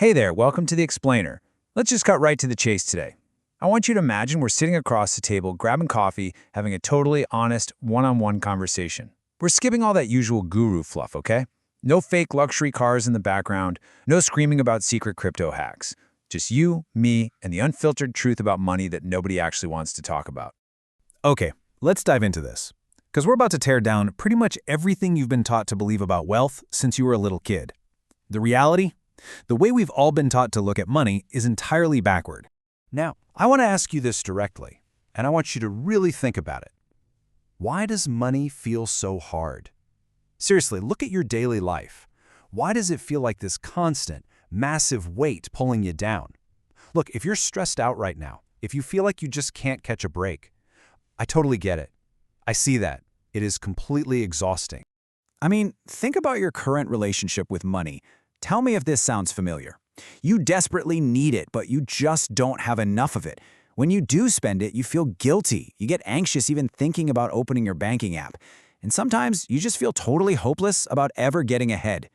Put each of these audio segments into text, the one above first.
Hey there, welcome to The Explainer. Let's just cut right to the chase today. I want you to imagine we're sitting across the table, grabbing coffee, having a totally honest, one-on-one conversation. We're skipping all that usual guru fluff, okay? No fake luxury cars in the background, no screaming about secret crypto hacks. Just you, me, and the unfiltered truth about money that nobody actually wants to talk about. Okay, let's dive into this. Because we're about to tear down pretty much everything you've been taught to believe about wealth since you were a little kid. The reality? The way we've all been taught to look at money is entirely backward. Now, I want to ask you this directly, and I want you to really think about it. Why does money feel so hard? Seriously, look at your daily life. Why does it feel like this constant, massive weight pulling you down? Look, if you're stressed out right now, if you feel like you just can't catch a break, I totally get it. I see that. It is completely exhausting. I mean, think about your current relationship with money. Tell me if this sounds familiar. You desperately need it, but you just don't have enough of it. When you do spend it, you feel guilty. You get anxious even thinking about opening your banking app. And sometimes you just feel totally hopeless about ever getting ahead.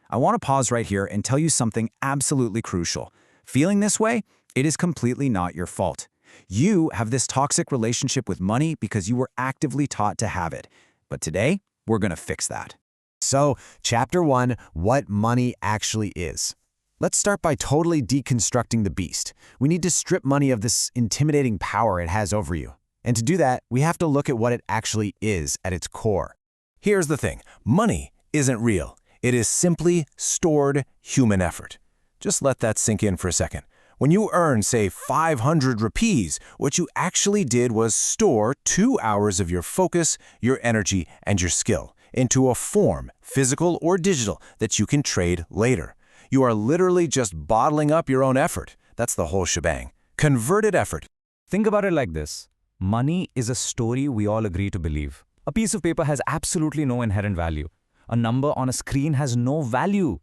I want to pause right here and tell you something absolutely crucial. Feeling this way, it is completely not your fault. You have this toxic relationship with money because you were actively taught to have it. But today, we're going to fix that. So, Chapter 1, what money actually is. Let's start by totally deconstructing the beast. We need to strip money of this intimidating power it has over you. And to do that, we have to look at what it actually is at its core. Here's the thing. Money isn't real. It is simply stored human effort. Just let that sink in for a second. When you earn, say, 500 rupees, what you actually did was store 2 hours of your focus, your energy, and your skill into a form, physical or digital, that you can trade later. You are literally just bottling up your own effort. That's the whole shebang. Converted effort. Think about it like this. Money is a story we all agree to believe. A piece of paper has absolutely no inherent value. A number on a screen has no value.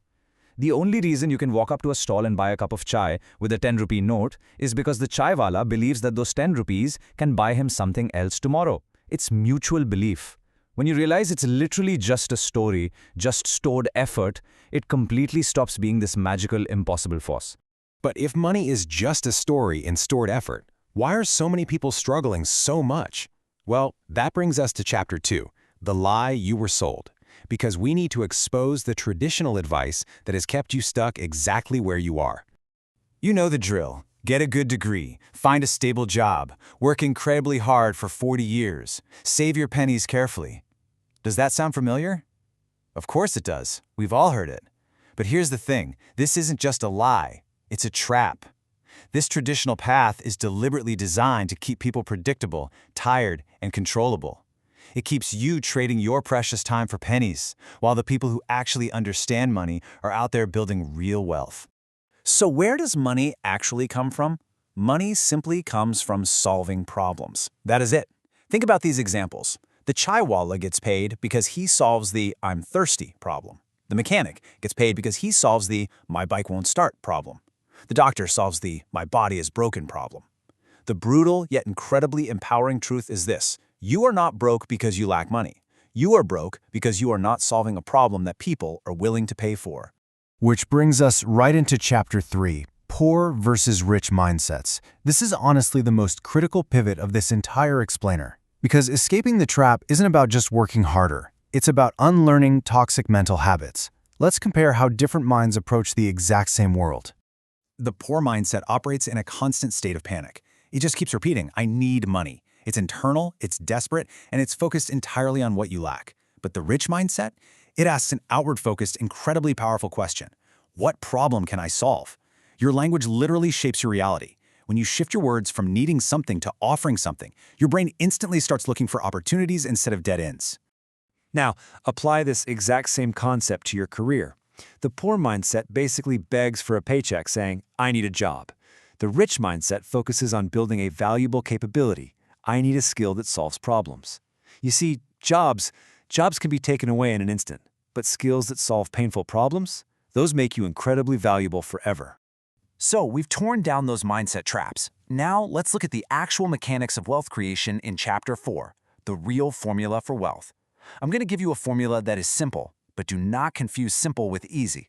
The only reason you can walk up to a stall and buy a cup of chai with a 10-rupee note is because the chaiwala believes that those 10 rupees can buy him something else tomorrow. It's mutual belief. When you realize it's literally just a story, just stored effort, it completely stops being this magical, impossible force. But if money is just a story and stored effort, why are so many people struggling so much? Well, that brings us to Chapter 2, the lie you were sold. Because we need to expose the traditional advice that has kept you stuck exactly where you are. You know the drill. Get a good degree, find a stable job, work incredibly hard for 40 years, save your pennies carefully. Does that sound familiar? Of course it does. We've all heard it. But here's the thing. This isn't just a lie. It's a trap. This traditional path is deliberately designed to keep people predictable, tired, and controllable. It keeps you trading your precious time for pennies, while the people who actually understand money are out there building real wealth. So where does money actually come from? Money simply comes from solving problems. That is it. Think about these examples. The chaiwala gets paid because he solves the "I'm thirsty" problem. The mechanic gets paid because he solves the "my bike won't start" problem. The doctor solves the "my body is broken" problem. The brutal yet incredibly empowering truth is this. You are not broke because you lack money. You are broke because you are not solving a problem that people are willing to pay for. Which brings us right into Chapter 3, poor versus rich mindsets. This is honestly the most critical pivot of this entire explainer. Because escaping the trap isn't about just working harder. It's about unlearning toxic mental habits. Let's compare how different minds approach the exact same world. The poor mindset operates in a constant state of panic. It just keeps repeating, I need money. It's internal, it's desperate, and it's focused entirely on what you lack. But the rich mindset? It asks an outward-focused, incredibly powerful question. What problem can I solve? Your language literally shapes your reality. When you shift your words from needing something to offering something, your brain instantly starts looking for opportunities instead of dead ends. Now, apply this exact same concept to your career. The poor mindset basically begs for a paycheck saying, I need a job. The rich mindset focuses on building a valuable capability. I need a skill that solves problems. You see, jobs can be taken away in an instant, but skills that solve painful problems, those make you incredibly valuable forever. So we've torn down those mindset traps. Now let's look at the actual mechanics of wealth creation in Chapter 4, the real formula for wealth. I'm going to give you a formula that is simple, but do not confuse simple with easy.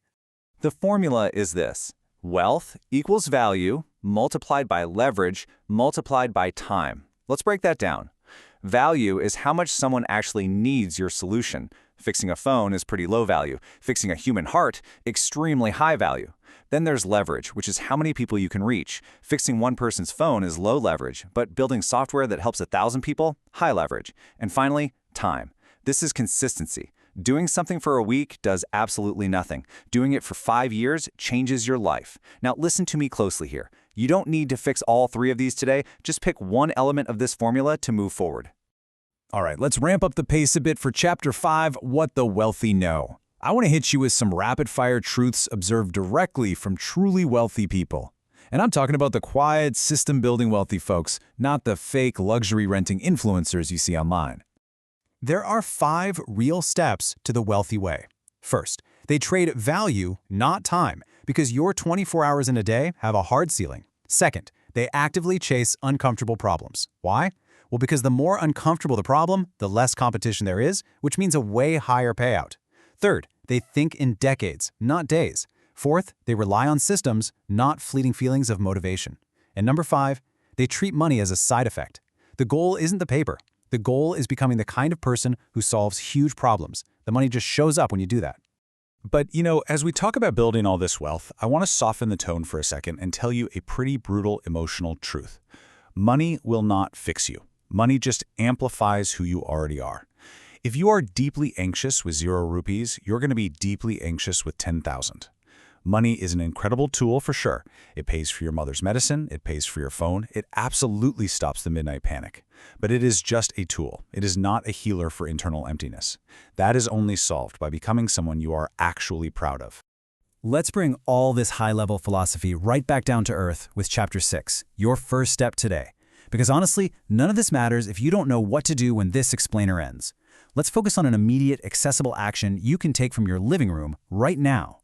The formula is this. Wealth equals value multiplied by leverage multiplied by time. Let's break that down. Value is how much someone actually needs your solution. Fixing a phone is pretty low value. Fixing a human heart, extremely high value. Then there's leverage, which is how many people you can reach. Fixing one person's phone is low leverage, but building software that helps 1,000 people, high leverage. And finally, time. This is consistency. Doing something for a week does absolutely nothing. Doing it for 5 years changes your life. Now listen to me closely here. You don't need to fix all 3 of these today. Just pick one element of this formula to move forward. All right, let's ramp up the pace a bit for Chapter 5, What the Wealthy Know. I want to hit you with some rapid-fire truths observed directly from truly wealthy people. And I'm talking about the quiet, system-building wealthy folks, not the fake luxury-renting influencers you see online. There are 5 real steps to the wealthy way. First, they trade value, not time, because your 24 hours in a day have a hard ceiling. Second, they actively chase uncomfortable problems. Why? Well, because the more uncomfortable the problem, the less competition there is, which means a way higher payout. Third, they think in decades, not days. Fourth, they rely on systems, not fleeting feelings of motivation. And number 5, they treat money as a side effect. The goal isn't the paper. The goal is becoming the kind of person who solves huge problems. The money just shows up when you do that. But, as we talk about building all this wealth, I want to soften the tone for a second and tell you a pretty brutal emotional truth. Money will not fix you. Money just amplifies who you already are. If you are deeply anxious with 0 rupees, you're going to be deeply anxious with 10,000. Money is an incredible tool for sure. It pays for your mother's medicine, it pays for your phone, it absolutely stops the midnight panic. But it is just a tool. It is not a healer for internal emptiness. That is only solved by becoming someone you are actually proud of. Let's bring all this high-level philosophy right back down to earth with Chapter 6, Your First Step Today. Because honestly, none of this matters if you don't know what to do when this explainer ends. Let's focus on an immediate, accessible action you can take from your living room right now.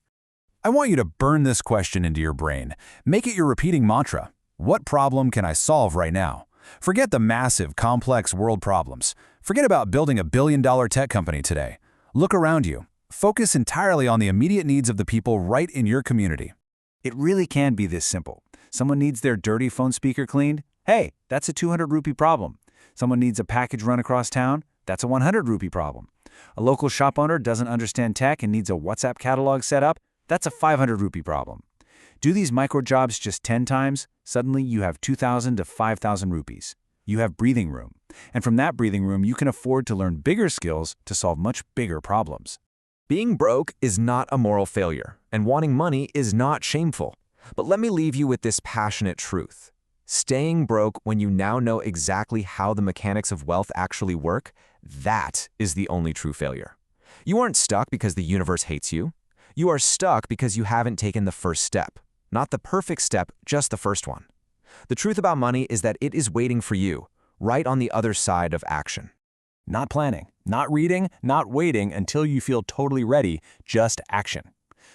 I want you to burn this question into your brain. Make it your repeating mantra. What problem can I solve right now? Forget the massive, complex world problems. Forget about building a billion-dollar tech company today. Look around you. Focus entirely on the immediate needs of the people right in your community. It really can be this simple. Someone needs their dirty phone speaker cleaned? Hey, that's a 200 rupee problem. Someone needs a package run across town? That's a 100 rupee problem. A local shop owner doesn't understand tech and needs a WhatsApp catalog set up? That's a 500 rupee problem. Do these micro jobs just 10 times? Suddenly you have 2,000 to 5,000 rupees. You have breathing room. And from that breathing room, you can afford to learn bigger skills to solve much bigger problems. Being broke is not a moral failure, and wanting money is not shameful. But let me leave you with this passionate truth. Staying broke when you now know exactly how the mechanics of wealth actually work, that is the only true failure. You aren't stuck because the universe hates you. You are stuck because you haven't taken the first step. Not the perfect step, just the first one. The truth about money is that it is waiting for you, right on the other side of action. Not planning, not reading, not waiting until you feel totally ready, just action.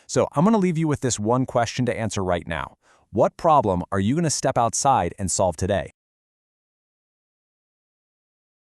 So I'm going to leave you with this one question to answer right now. What problem are you going to step outside and solve today?